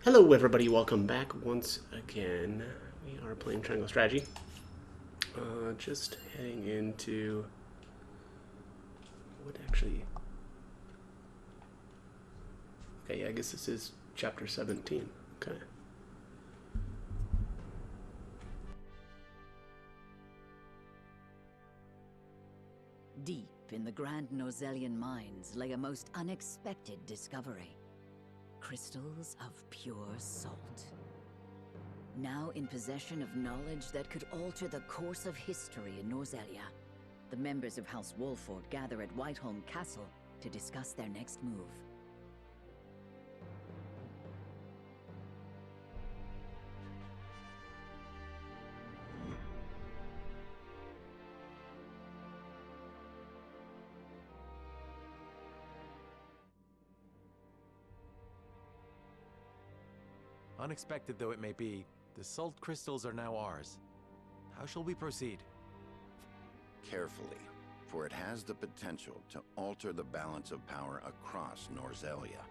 Hello everybody, welcome back once again. We are playing Triangle Strategy. Just heading into... what actually... Okay, yeah, I guess this is chapter 17. Okay. Deep in the Grand Norzelian mines lay a most unexpected discovery. Crystals of pure salt. Now in possession of knowledge that could alter the course of history in Norzelia, the members of House Wolford gather at Whiteholm Castle to discuss their next move. Unexpected though it may be, the salt crystals are now ours. How shall we proceed? Carefully, for it has the potential to alter the balance of power across Norzelia.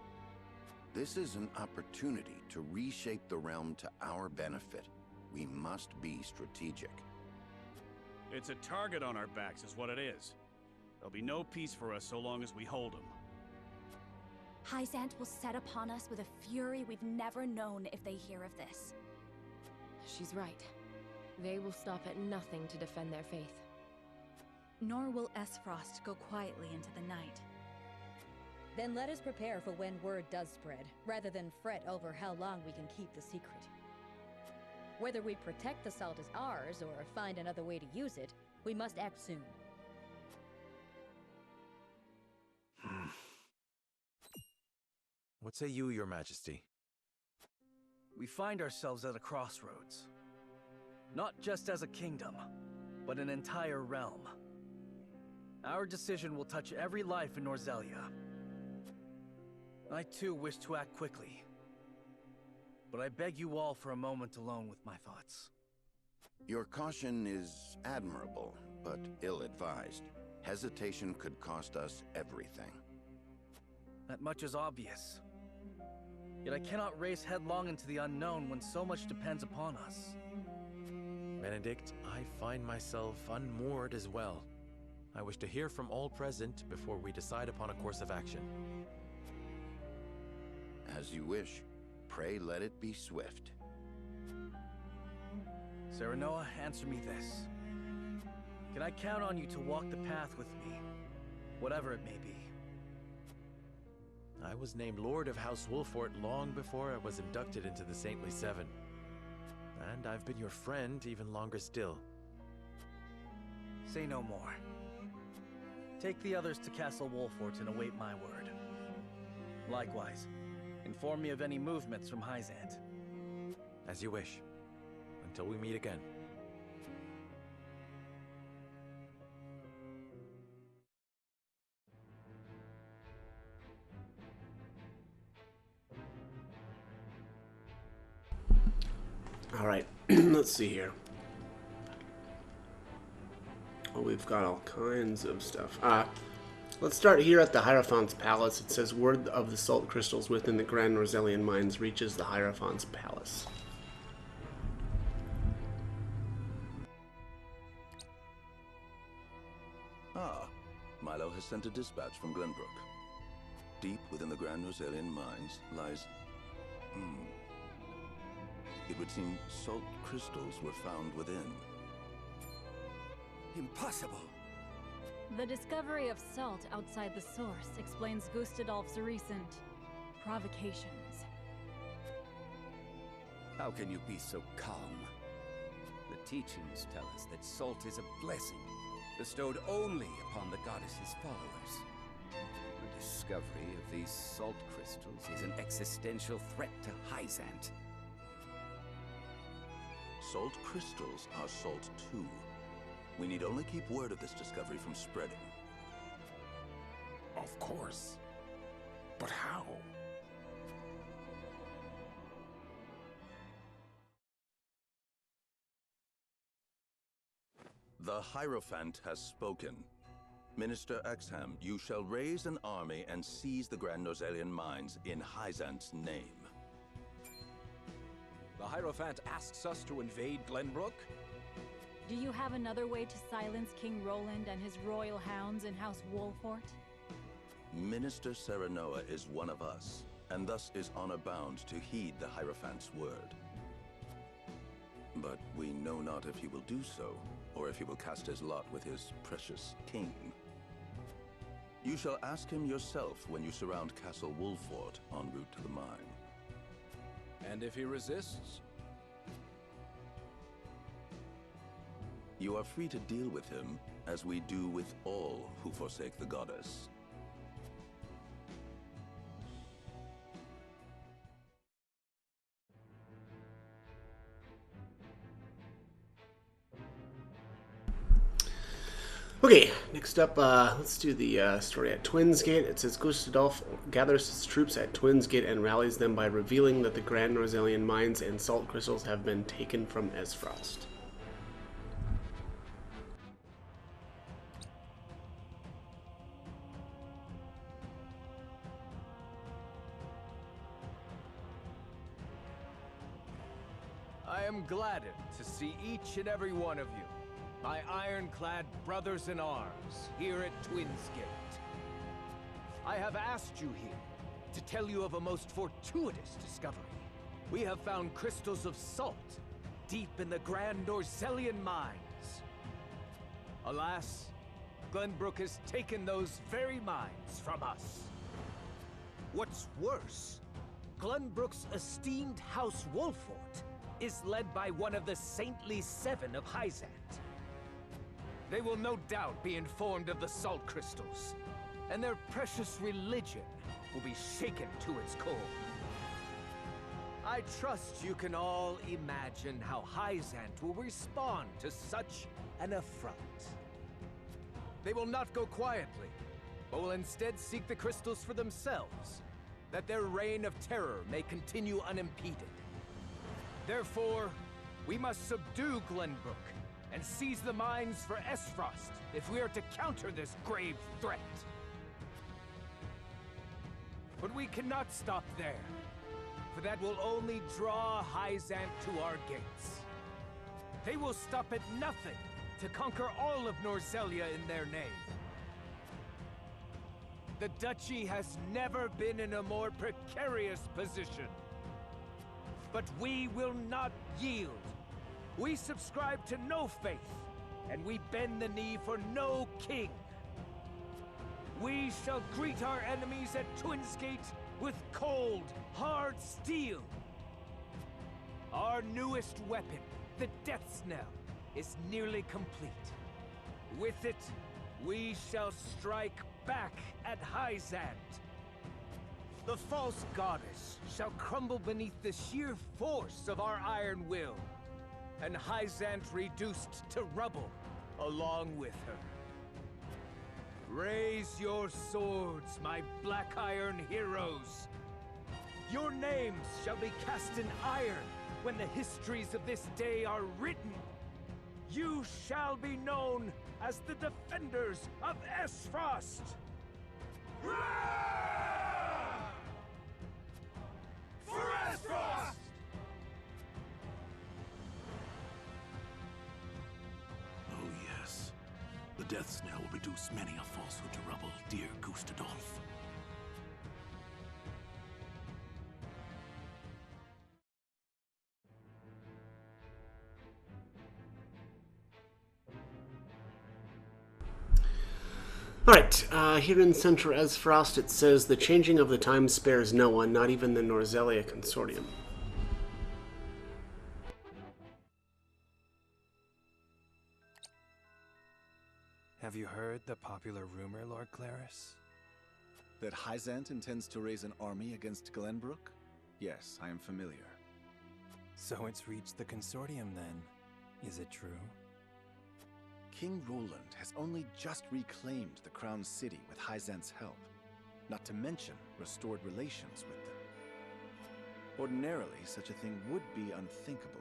This is an opportunity to reshape the realm to our benefit. We must be strategic. It's a target on our backs is what it is. There'll be no peace for us so long as we hold them. Hyzant will set upon us with a fury we've never known if they hear of this. She's right. They will stop at nothing to defend their faith. Nor will Esfrost go quietly into the night. Then let us prepare for when word does spread, rather than fret over how long we can keep the secret. Whether we protect the salt as ours, or find another way to use it, we must act soon. What say you, Your Majesty? We find ourselves at a crossroads. Not just as a kingdom, but an entire realm. Our decision will touch every life in Norzelia. I too wish to act quickly. But I beg you all for a moment alone with my thoughts. Your caution is admirable, but ill-advised. Hesitation could cost us everything. That much is obvious. Yet I cannot race headlong into the unknown when so much depends upon us. Benedict, I find myself unmoored as well. I wish to hear from all present before we decide upon a course of action. As you wish. Pray let it be swift. Serenoa, answer me this. Can I count on you to walk the path with me, whatever it may be? I was named Lord of House Wolford long before I was inducted into the Saintly Seven. And I've been your friend even longer still. Say no more. Take the others to Castle Wolfort and await my word. Likewise, inform me of any movements from Hyzant. As you wish. Until we meet again. Alright, let's see here. Oh, we've got all kinds of stuff. Let's start here at the Hierophant's Palace. It says, word of the salt crystals within the Grand Norzelian mines reaches the Hierophant's Palace. Milo has sent a dispatch from Glenbrook. Deep within the Grand Norzelian mines lies... It would seem salt crystals were found within. Impossible! The discovery of salt outside the source explains Gustadolf's recent provocations. How can you be so calm? The teachings tell us that salt is a blessing, bestowed only upon the goddess's followers. The discovery of these salt crystals is an existential threat to Hyzant. Salt crystals are salt too. We need only keep word of this discovery from spreading. Of course. But how? The Hierophant has spoken. Minister Exham, you shall raise an army and seize the Grand Norzelian mines in Hyzant's name. The Hierophant asks us to invade Glenbrook? Do you have another way to silence King Roland and his royal hounds in House Wolfort? Minister Serenoa is one of us, and thus is honor-bound to heed the Hierophant's word. But we know not if he will do so, or if he will cast his lot with his precious king. You shall ask him yourself when you surround Castle Wolfort en route to the mine. And if he resists? You are free to deal with him, as we do with all who forsake the goddess. Okay, next up, let's do the story at Twins Gate. It says Gustadolf gathers his troops at Twins Gate and rallies them by revealing that the Grand Norzelian mines and salt crystals have been taken from Esfrost. I am gladdened to see each and every one of you, my ironclad brothers in arms, here at Twins Gate. I have asked you here to tell you of a most fortuitous discovery. We have found crystals of salt deep in the Grand Norzelian mines. Alas, Glenbrook has taken those very mines from us. What's worse, Glenbrook's esteemed House Wolfort is led by one of the Saintly Seven of Hyzant. They will no doubt be informed of the salt crystals, and their precious religion will be shaken to its core. I trust you can all imagine how Hyzant will respond to such an affront. They will not go quietly, but will instead seek the crystals for themselves, that their reign of terror may continue unimpeded. Therefore, we must subdue Glenbrook and seize the mines for Esfrost if we are to counter this grave threat. But we cannot stop there, for that will only draw Hyzant to our gates. They will stop at nothing to conquer all of Norzelia in their name. The Duchy has never been in a more precarious position. But we will not yield. We subscribe to no faith, and we bend the knee for no king. We shall greet our enemies at Twins Gate with cold, hard steel. Our newest weapon, the Death Knell, is nearly complete. With it, we shall strike back at Hyzant. The false goddess shall crumble beneath the sheer force of our iron will, and Hyzant reduced to rubble along with her. Raise your swords, my black iron heroes. Your names shall be cast in iron when the histories of this day are written. You shall be known as the defenders of Esfrost. For Esfrost! Oh yes. The Death Knell will reduce many a falsehood to rubble, dear Gustadolf. Alright, here in Central Esfrost it says, the changing of the time spares no one, not even the Norzelia Consortium. Have you heard the popular rumor, Lord Claris? That Hyzant intends to raise an army against Glenbrook? Yes, I am familiar. So it's reached the Consortium then. Is it true? King Roland has only just reclaimed the Crown City with Hyzant's help, not to mention restored relations with them. Ordinarily, such a thing would be unthinkable,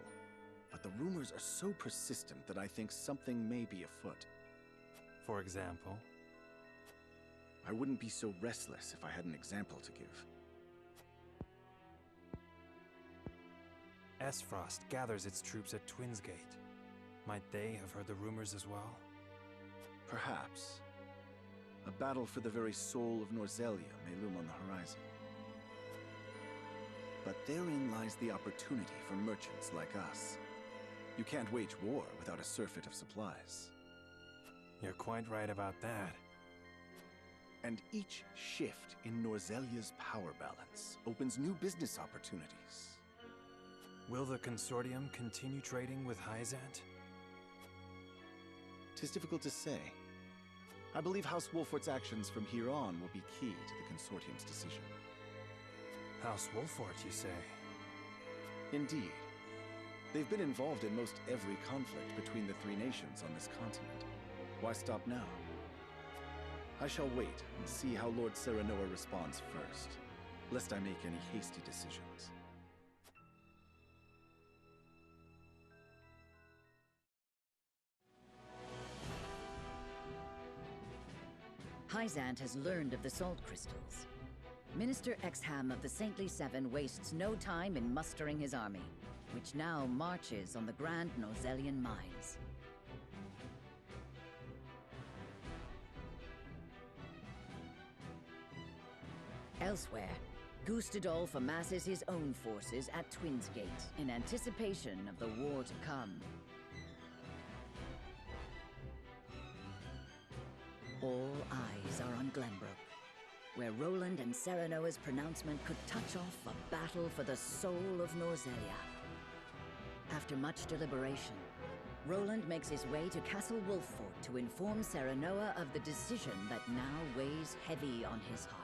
but the rumors are so persistent that I think something may be afoot. For example? I wouldn't be so restless if I had an example to give. Esfrost gathers its troops at Twins Gate. Might they have heard the rumors as well? Perhaps. A battle for the very soul of Norzelia may loom on the horizon. But therein lies the opportunity for merchants like us. You can't wage war without a surfeit of supplies. You're quite right about that. And each shift in Norzelia's power balance opens new business opportunities. Will the Consortium continue trading with Hyzant? 'Tis difficult to say. I believe House Wolfort's actions from here on will be key to the Consortium's decision. House Wolfort, you say? Indeed. They've been involved in most every conflict between the three nations on this continent. Why stop now? I shall wait and see how Lord Serenoa responds first, lest I make any hasty decisions. Hyzant has learned of the salt crystals. Minister Exham of the Saintly Seven wastes no time in mustering his army, which now marches on the Grand Norzelian mines. Elsewhere, Gustadolf amasses his own forces at Twins Gate in anticipation of the war to come. All eyes are on Glenbrook, where Roland and Serenoa's pronouncement could touch off a battle for the soul of Norzelia. After much deliberation, Roland makes his way to Castle Wolffort to inform Serenoa of the decision that now weighs heavy on his heart.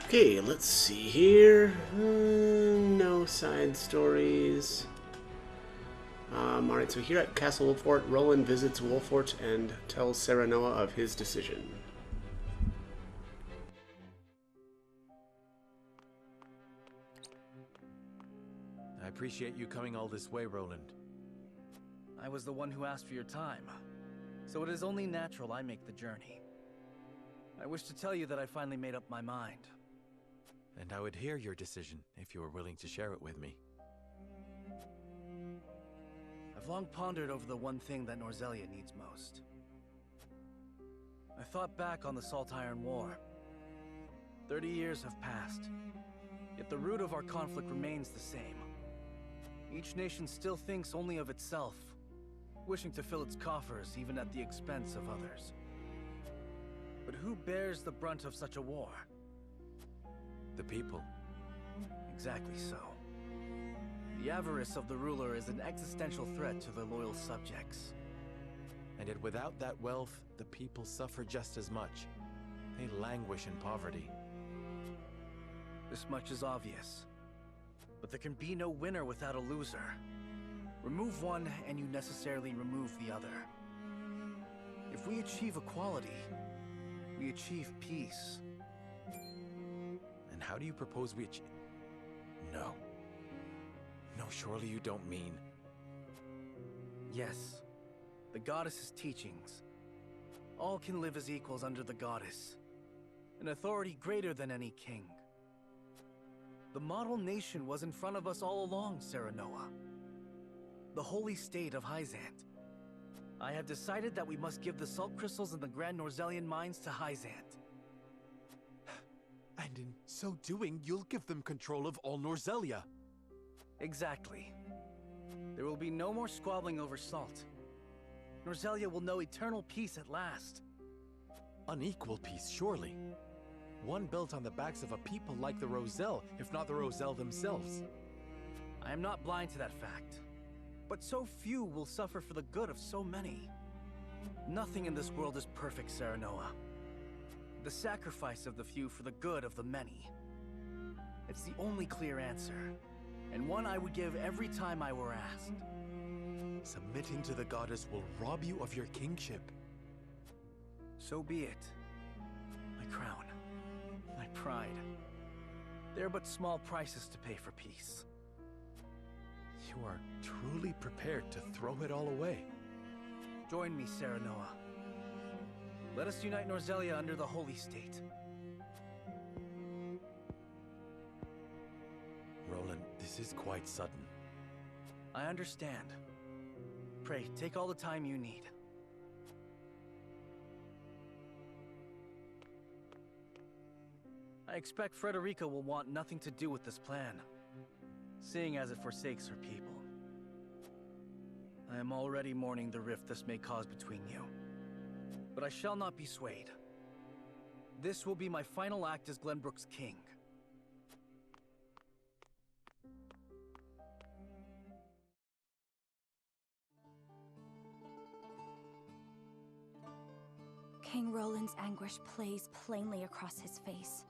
Okay, let's see here. No side stories. Alright, so here at Castle Wolffort, Roland visits Wolffort and tells Serenoa of his decision. I appreciate you coming all this way, Roland. I was the one who asked for your time, so it is only natural I make the journey. I wish to tell you that I finally made up my mind. And I would hear your decision if you were willing to share it with me. I've long pondered over the one thing that Norzelia needs most. I thought back on the Salt Iron War. 30 years have passed, yet the root of our conflict remains the same. Each nation still thinks only of itself, wishing to fill its coffers even at the expense of others. But who bears the brunt of such a war? The people. Exactly so. The avarice of the ruler is an existential threat to their loyal subjects. And yet without that wealth, the people suffer just as much. They languish in poverty. This much is obvious. But there can be no winner without a loser. Remove one, and you necessarily remove the other. If we achieve equality, we achieve peace. And how do you propose we achieve? No. No, surely you don't mean... Yes. The goddess's teachings. All can live as equals under the goddess. An authority greater than any king. The model nation was in front of us all along, Serenoa. The holy state of Hyzant. I have decided that we must give the salt crystals in the Grand Norzelian mines to Hyzant. And in so doing, you'll give them control of all Norzelia. Exactly. There will be no more squabbling over salt. Norzelia will know eternal peace at last. Unequal peace, surely. One built on the backs of a people like the Roselle, if not the Roselle themselves. I am not blind to that fact. But so few will suffer for the good of so many. Nothing in this world is perfect, Serenoa. The sacrifice of the few for the good of the many. It's the only clear answer, and one I would give every time I were asked. Submitting to the goddess will rob you of your kingship. So be it. My crown, my pride. They're but small prices to pay for peace. You are truly prepared to throw it all away. Join me, Serenoa. Let us unite Norzelia under the Holy State. Roland, this is quite sudden. I understand. Pray, take all the time you need. I expect Frederica will want nothing to do with this plan, seeing as it forsakes her people. I am already mourning the rift this may cause between you, but I shall not be swayed. This will be my final act as Glenbrook's king. King Roland's anguish plays plainly across his face.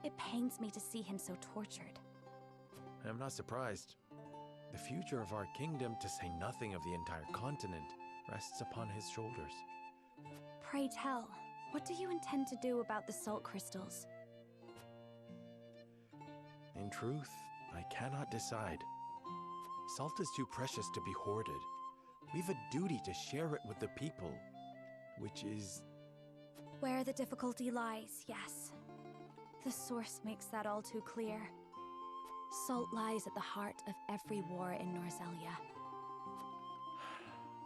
It pains me to see him so tortured. I am not surprised. The future of our kingdom, to say nothing of the entire continent, rests upon his shoulders. Pray tell, what do you intend to do about the salt crystals? In truth, I cannot decide. Salt is too precious to be hoarded. We've a duty to share it with the people, which is... Where the difficulty lies, yes. The source makes that all too clear. Salt lies at the heart of every war in Norzelia.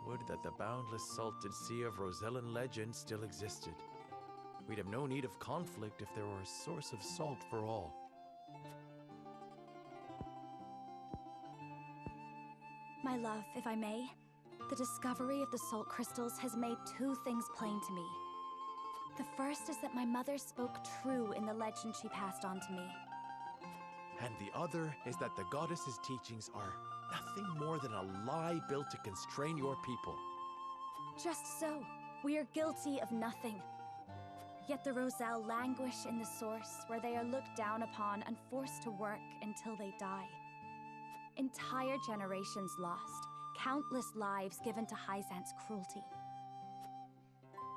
Would that the boundless salted sea of Rosellan legend still existed. We'd have no need of conflict if there were a source of salt for all. My love, if I may, the discovery of the salt crystals has made two things plain to me. The first is that my mother spoke true in the legend she passed on to me. And the other is that the goddess's teachings are nothing more than a lie built to constrain your people. Just so. We are guilty of nothing. Yet the Roselle languish in the source, where they are looked down upon and forced to work until they die. Entire generations lost, countless lives given to Hyzant's cruelty.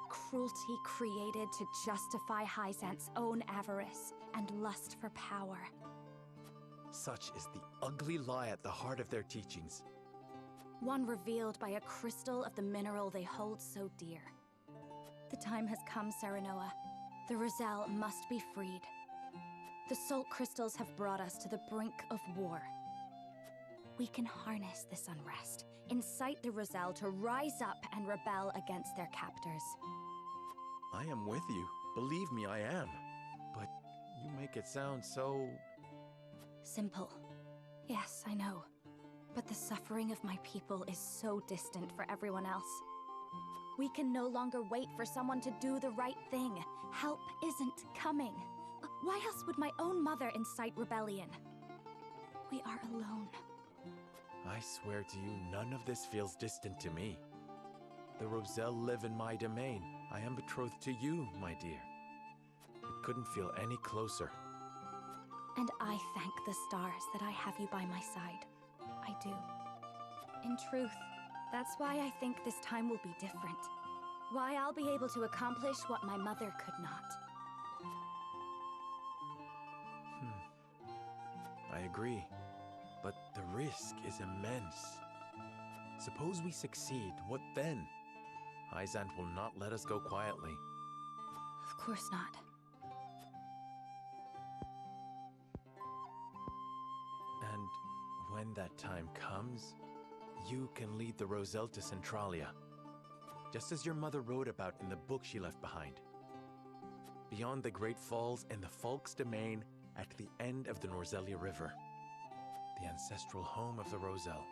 Cruelty created to justify Hyzant's own avarice and lust for power. Such is the ugly lie at the heart of their teachings. One revealed by a crystal of the mineral they hold so dear. The time has come, Serenoa. The Roselle must be freed. The salt crystals have brought us to the brink of war. We can harness this unrest, incite the Roselle to rise up and rebel against their captors. I am with you. Believe me, I am. But you make it sound so... Simple. Yes, I know. But the suffering of my people is so distant for everyone else. We can no longer wait for someone to do the right thing. Help isn't coming. Why else would my own mother incite rebellion? We are alone. I swear to you, none of this feels distant to me. The Roselle live in my domain. I am betrothed to you, my dear. It couldn't feel any closer. And I thank the stars that I have you by my side. I do. In truth, that's why I think this time will be different. Why I'll be able to accomplish what my mother could not. I agree. But the risk is immense. Suppose we succeed, what then? Hyzant will not let us go quietly. Of course not. And when that time comes, you can lead the Roselle to Centralia, just as your mother wrote about in the book she left behind. Beyond the Great Falls and the Falk's domain at the end of the Norzelia River, the ancestral home of the Roselle.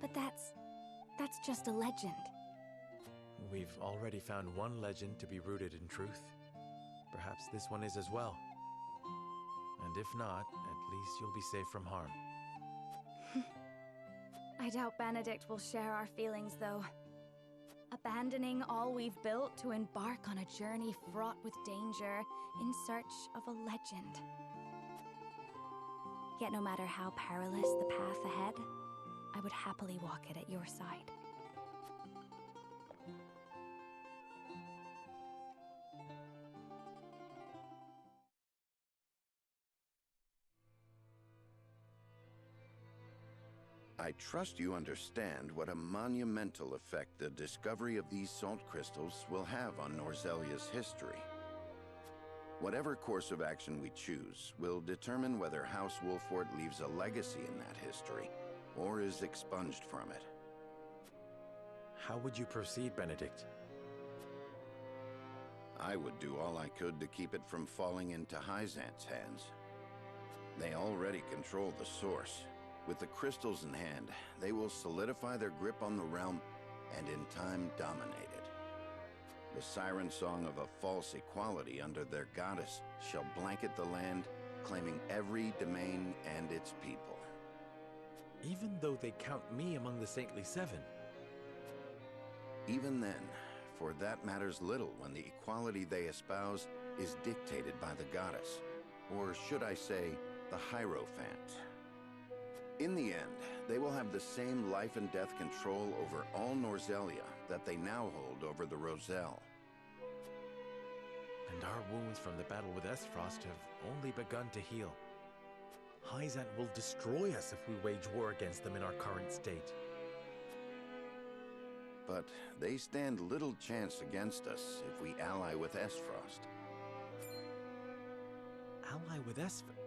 But that's just a legend. We've already found one legend to be rooted in truth. Perhaps this one is as well. And if not, at least you'll be safe from harm. I doubt Benedict will share our feelings, though. Abandoning all we've built to embark on a journey fraught with danger in search of a legend. Yet no matter how perilous the path ahead, I would happily walk it at your side. I trust you understand what a monumental effect the discovery of these salt crystals will have on Norzelia's history. Whatever course of action we choose will determine whether House Wolffort leaves a legacy in that history, or is expunged from it. How would you proceed, Benedict? I would do all I could to keep it from falling into Hyzant's hands. They already control the source. With the crystals in hand, they will solidify their grip on the realm and in time dominate it. The siren song of a false equality under their goddess shall blanket the land, claiming every domain and its people. Even though they count me among the Saintly Seven? Even then, for that matters little when the equality they espouse is dictated by the goddess, or should I say, the Hierophant. In the end, they will have the same life and death control over all Norzelia that they now hold over the Roselle. And our wounds from the battle with Esfrost have only begun to heal. Hyzant will destroy us if we wage war against them in our current state. But they stand little chance against us if we ally with Esfrost. Ally with Esfrost?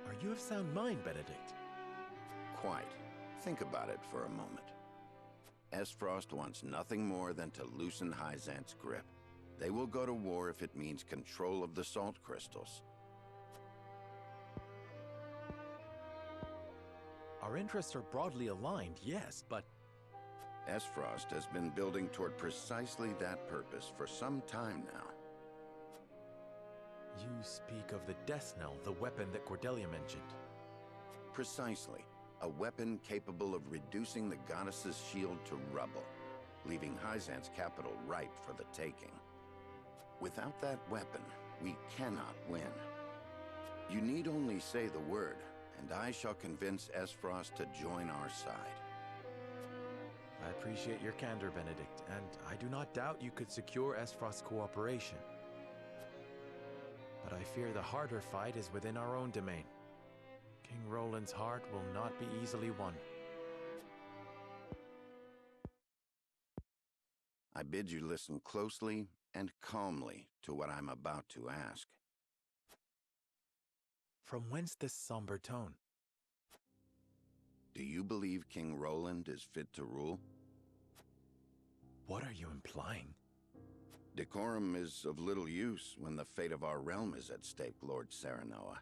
Are you of sound mind, Benedict? Quite. Think about it for a moment. Esfrost wants nothing more than to loosen Hyzant's grip. They will go to war if it means control of the salt crystals. Our interests are broadly aligned, yes, but... Esfrost has been building toward precisely that purpose for some time now. You speak of the Death Knell, the weapon that Cordelia mentioned. Precisely. A weapon capable of reducing the goddess's shield to rubble, leaving Hyzant's capital ripe for the taking. Without that weapon, we cannot win. You need only say the word, and I shall convince Esfrost to join our side. I appreciate your candor, Benedict, and I do not doubt you could secure Esfrost's cooperation. But I fear the harder fight is within our own domain. King Roland's heart will not be easily won. I bid you listen closely and calmly to what I'm about to ask. From whence this somber tone? Do you believe King Roland is fit to rule? What are you implying? Decorum is of little use when the fate of our realm is at stake, Lord Serenoa.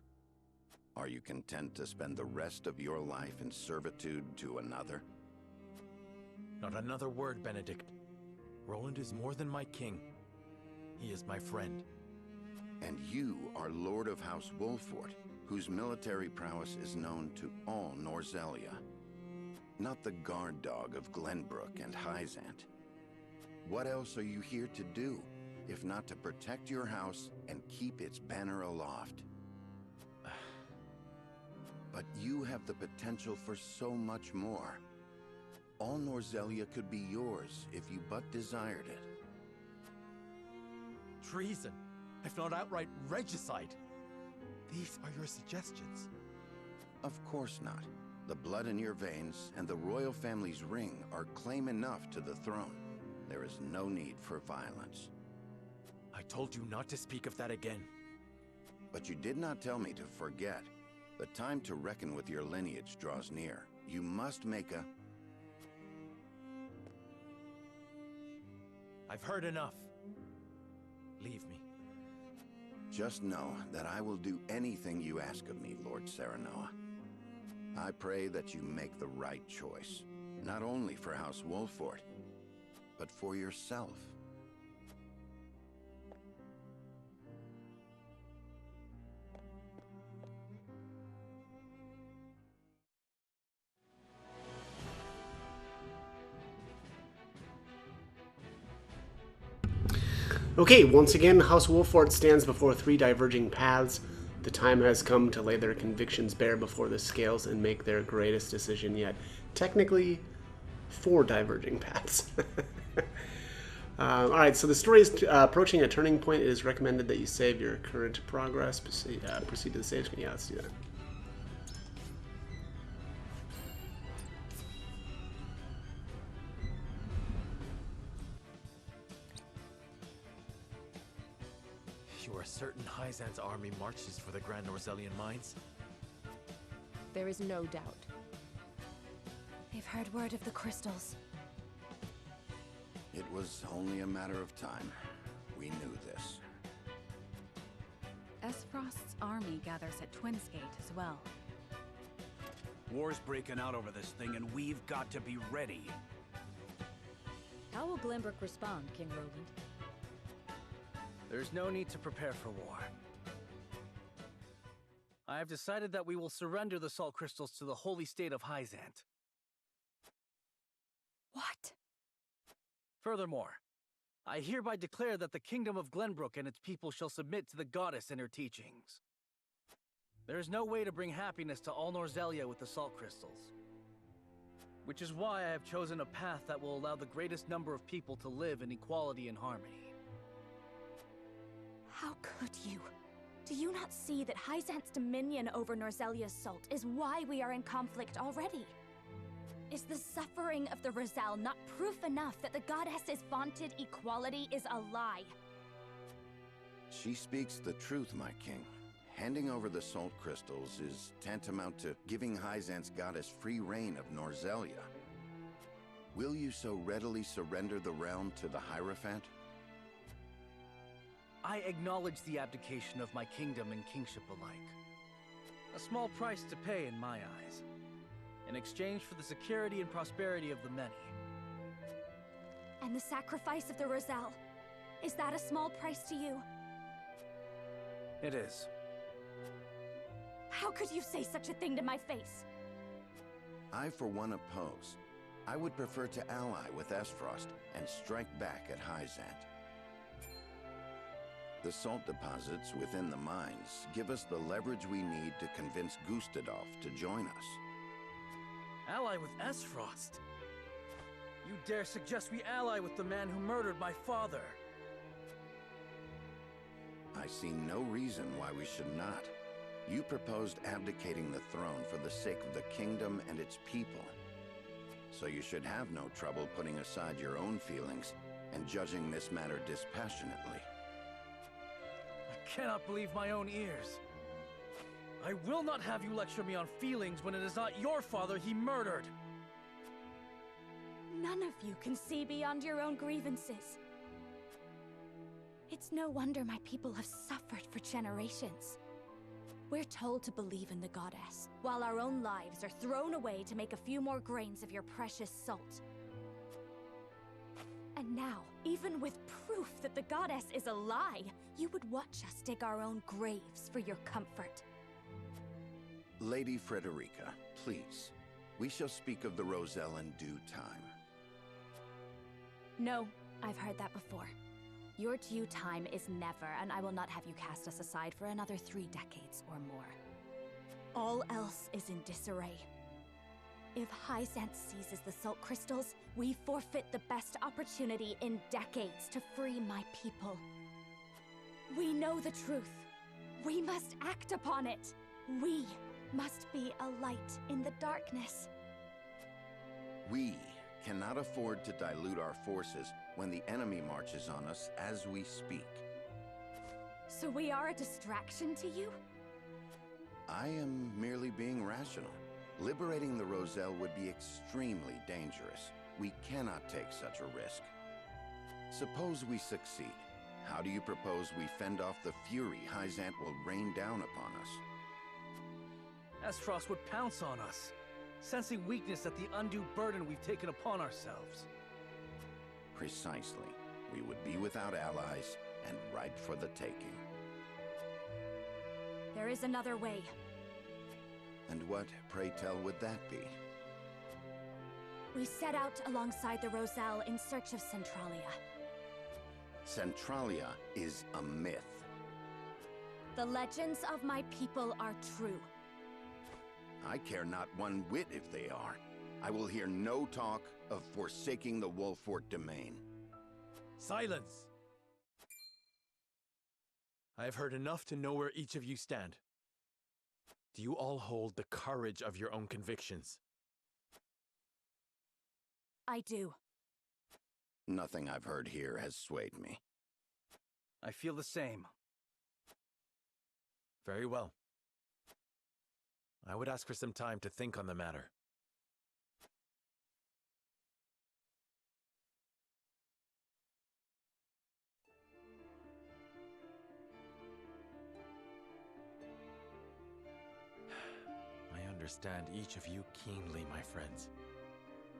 Are you content to spend the rest of your life in servitude to another? Not another word, Benedict. Roland is more than my king. He is my friend. And you are Lord of House Wolffort, whose military prowess is known to all Norzelia. Not the guard dog of Glenbrook and Hyzant. What else are you here to do, if not to protect your house and keep its banner aloft? But you have the potential for so much more. All Norzelia could be yours if you but desired it. Treason, if not outright regicide. These are your suggestions. Of course not. The blood in your veins and the royal family's ring are claim enough to the throne. There is no need for violence. I told you not to speak of that again. But you did not tell me to forget. The time to reckon with your lineage draws near. You must make a... I've heard enough. Leave me. Just know that I will do anything you ask of me, Lord Serenoa. I pray that you make the right choice, not only for House Wolffort, but for yourself. Okay, once again, House Wolffort stands before three diverging paths. The time has come to lay their convictions bare before the scales and make their greatest decision yet. Technically, four diverging paths. Alright, so the story is approaching a turning point. It is recommended that you save your current progress. Proceed to the stage. Yeah, let's do that. You are certain Hyzan's army marches for the Grand Norzelian mines? There is no doubt. They've heard word of the crystals. It was only a matter of time. We knew this. Esfrost's army gathers at Twinsgate as well. War's breaking out over this thing, and we've got to be ready. How will Glenbrook respond, King Roland? There's no need to prepare for war. I have decided that we will surrender the salt crystals to the holy state of Hyzant. What? Furthermore, I hereby declare that the kingdom of Glenbrook and its people shall submit to the goddess and her teachings. There is no way to bring happiness to all Norzelia with the salt crystals. Which is why I have chosen a path that will allow the greatest number of people to live in equality and harmony. How could you? Do you not see that Hyzant's dominion over Norzelia's salt is why we are in conflict already? Is the suffering of the Rosal not proof enough that the goddess's vaunted equality is a lie? She speaks the truth, my king. Handing over the salt crystals is tantamount to giving Hyzant's goddess free reign of Norzelia. Will you so readily surrender the realm to the Hierophant? I acknowledge the abdication of my kingdom and kingship alike. A small price to pay in my eyes, in exchange for the security and prosperity of the many. And the sacrifice of the Rosal, is that a small price to you? It is. How could you say such a thing to my face? I, for one, oppose. I would prefer to ally with Esfrost and strike back at Hyzant. The salt deposits within the mines give us the leverage we need to convince Gustadolf to join us. Ally with Esfrost? You dare suggest we ally with the man who murdered my father? I see no reason why we should not. You proposed abdicating the throne for the sake of the kingdom and its people. So you should have no trouble putting aside your own feelings and judging this matter dispassionately. I cannot believe my own ears. I will not have you lecture me on feelings when it is not your father he murdered. None of you can see beyond your own grievances. It's no wonder my people have suffered for generations. We're told to believe in the goddess, while our own lives are thrown away to make a few more grains of your precious salt. And now, even with proof that the goddess is a lie, you would watch us dig our own graves for your comfort. Lady Frederica, please. We shall speak of the Rosal in due time. No, I've heard that before. Your due time is never, and I will not have you cast us aside for another 3 decades or more. All else is in disarray. If Hyzant seizes the salt crystals, we forfeit the best opportunity in decades to free my people. We know the truth. We must act upon it. We must be a light in the darkness. We cannot afford to dilute our forces when the enemy marches on us as we speak. So we are a distraction to you? I am merely being rational. Liberating the Rosal would be extremely dangerous. We cannot take such a risk. Suppose we succeed. How do you propose we fend off the fury Hyzant will rain down upon us? Esfrost would pounce on us, sensing weakness at the undue burden we've taken upon ourselves. Precisely. We would be without allies and ripe for the taking. There is another way. And what, pray tell, would that be? We set out alongside the Rosal in search of Centralia. Centralia is a myth. The legends of my people are true. I care not one whit if they are. I will hear no talk of forsaking the Wolfort domain. Silence! I have heard enough to know where each of you stand. Do you all hold the courage of your own convictions? I do. Nothing I've heard here has swayed me. I feel the same. Very well. I would ask for some time to think on the matter. I understand each of you keenly, my friends.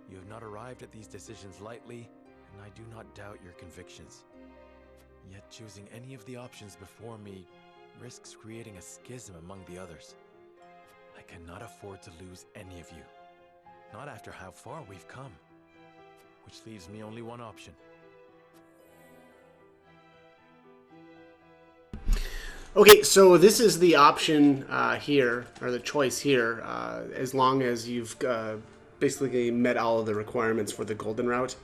You have not arrived at these decisions lightly, and I do not doubt your convictions. Yet choosing any of the options before me risks creating a schism among the others. I cannot afford to lose any of you. Not after how far we've come. Which leaves me only one option. Okay, so this is the option here, or the choice here, as long as you've basically met all of the requirements for the golden route.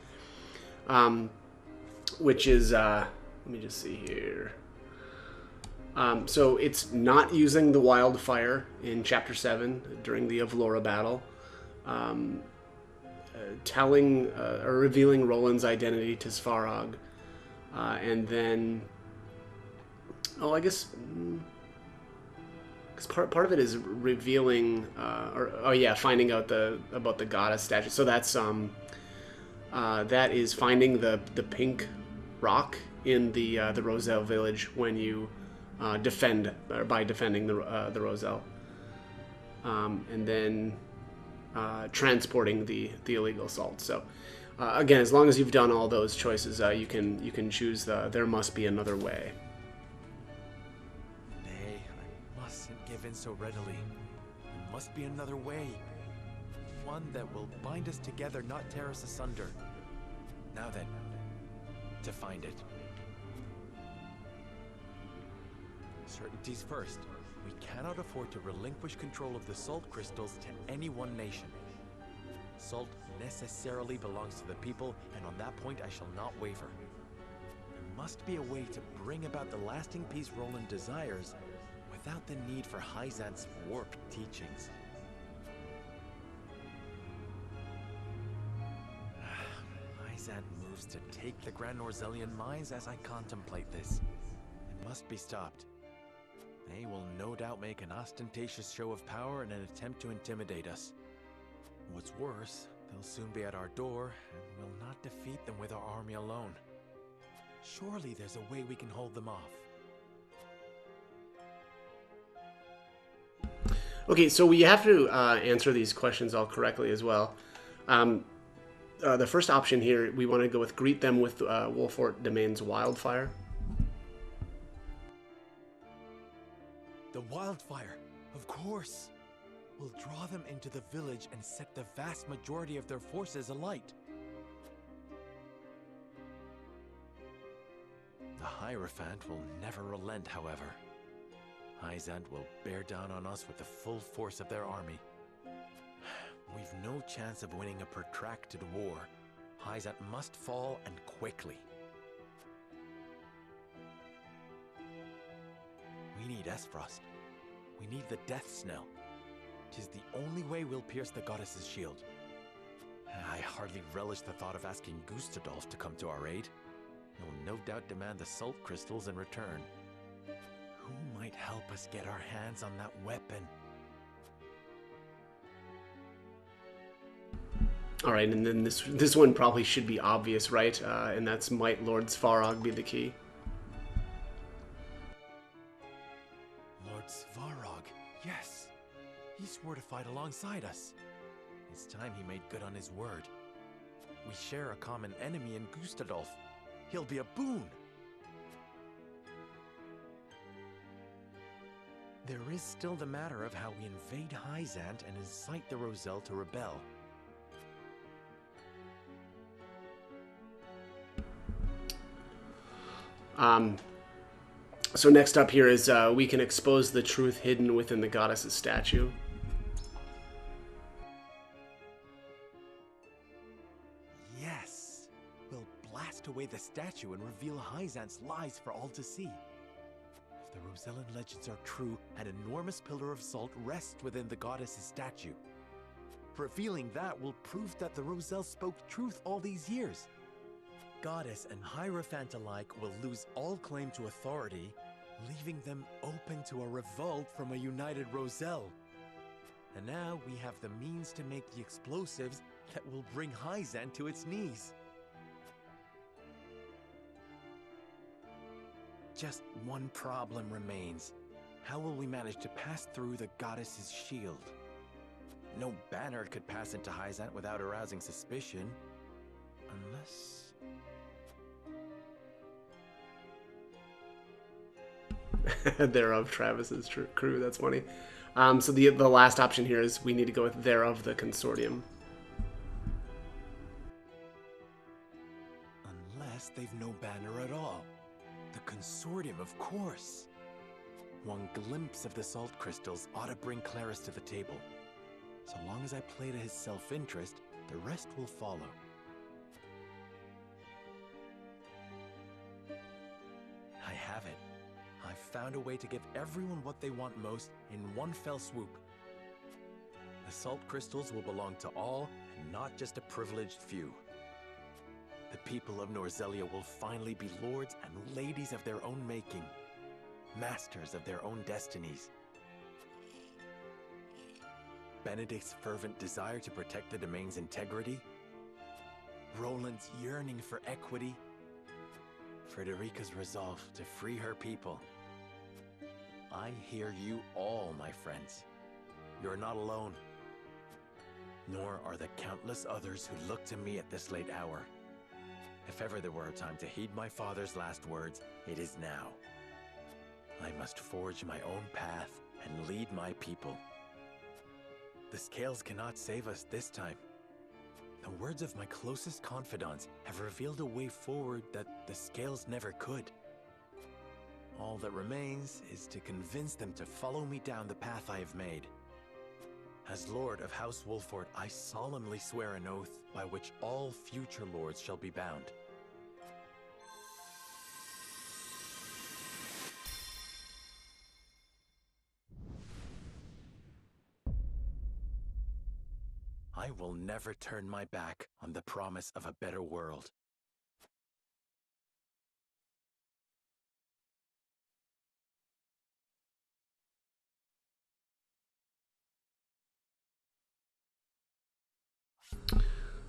Which is, let me just see here. So it's not using the wildfire in Chapter 7 during the Avlora battle. Telling or revealing Roland's identity to Svarog. And then... Oh, I guess... Because part of it is revealing... finding out about the goddess statue. So that's... that is finding the pink rock in the Roselle village when you defending the Roselle, and then transporting the illegal salt. So again, as long as you've done all those choices, you can choose the there must be another way. Nay, I mustn't give in so readily. There must be another way. One that will bind us together, not tear us asunder. Now then, to find it. Certainties first. We cannot afford to relinquish control of the salt crystals to any one nation. Salt necessarily belongs to the people, and on that point I shall not waver. There must be a way to bring about the lasting peace Roland desires without the need for Hyzant's warped teachings. Hyzant moves to take the Grand Norzelian mines as I contemplate this. It must be stopped. They will no doubt make an ostentatious show of power in an attempt to intimidate us. What's worse, they'll soon be at our door, and we'll not defeat them with our army alone. Surely there's a way we can hold them off. Okay, so we have to answer these questions all correctly as well. The first option here, we want to go with greet them with Wolfort Domain's wildfire. The wildfire, of course! We'll draw them into the village and set the vast majority of their forces alight. The Hierophant will never relent, however. Hyzant will bear down on us with the full force of their army. We've no chance of winning a protracted war. Hyzant must fall, and quickly. We need Esfrost. We need the Death Snell. 'Tis the only way we'll pierce the goddess's shield. I hardly relish the thought of asking Gustadolf to come to our aid. He'll no doubt demand the salt crystals in return. Who might help us get our hands on that weapon? All right, and then this one probably should be obvious, right? And that's might Lord Svarog be the key? Lord Svarog, yes. He swore to fight alongside us. It's time he made good on his word. We share a common enemy in Gustadolf. He'll be a boon. There is still the matter of how we invade Hyzant and incite the Roselle to rebel. So next up here is we can expose the truth hidden within the goddess's statue. Yes! We'll blast away the statue and reveal Hyzant's lies for all to see. If the Rosellan legends are true, an enormous pillar of salt rests within the goddess's statue. Revealing that will prove that the Roselle spoke truth all these years. Goddess and Hierophant alike will lose all claim to authority, leaving them open to a revolt from a united Roselle. And now we have the means to make the explosives that will bring Hyzan to its knees. Just one problem remains. How will we manage to pass through the goddess's shield? No banner could pass into Hyzan without arousing suspicion. Unless... Thereof Travis's crew, that's funny. So the last option here is we need to go with thereof the consortium. Unless they've no banner at all. The consortium, of course. One glimpse of the salt crystals ought to bring Claris to the table. So long as I play to his self-interest, the rest will follow. I have it. I've found a way to give everyone what they want most in one fell swoop. The salt crystals will belong to all, and not just a privileged few. The people of Norzelia will finally be lords and ladies of their own making, masters of their own destinies. Benedict's fervent desire to protect the domain's integrity, Roland's yearning for equity, Frederica's resolve to free her people. I hear you all, my friends. You're not alone. Nor are the countless others who look to me at this late hour. If ever there were a time to heed my father's last words, it is now. I must forge my own path and lead my people. The scales cannot save us this time. The words of my closest confidants have revealed a way forward that the scales never could. All that remains is to convince them to follow me down the path I have made. As Lord of House Wolford, I solemnly swear an oath by which all future lords shall be bound. I will never turn my back on the promise of a better world.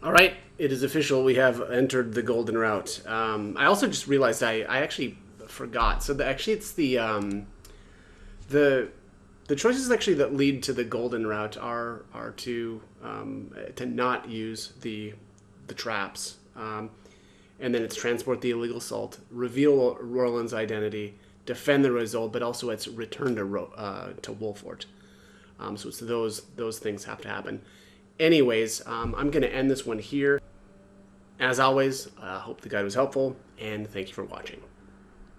All right, it is official. We have entered the Golden Route. I also just realized I actually forgot. So it's the choices actually that lead to the Golden Route are to not use the traps, and then it's transport the illegal salt, reveal Roland's identity, defend the Roselle, but also it's return to Wolfort. So it's those things have to happen. Anyways, I'm going to end this one here. As always, I hope the guide was helpful, and thank you for watching.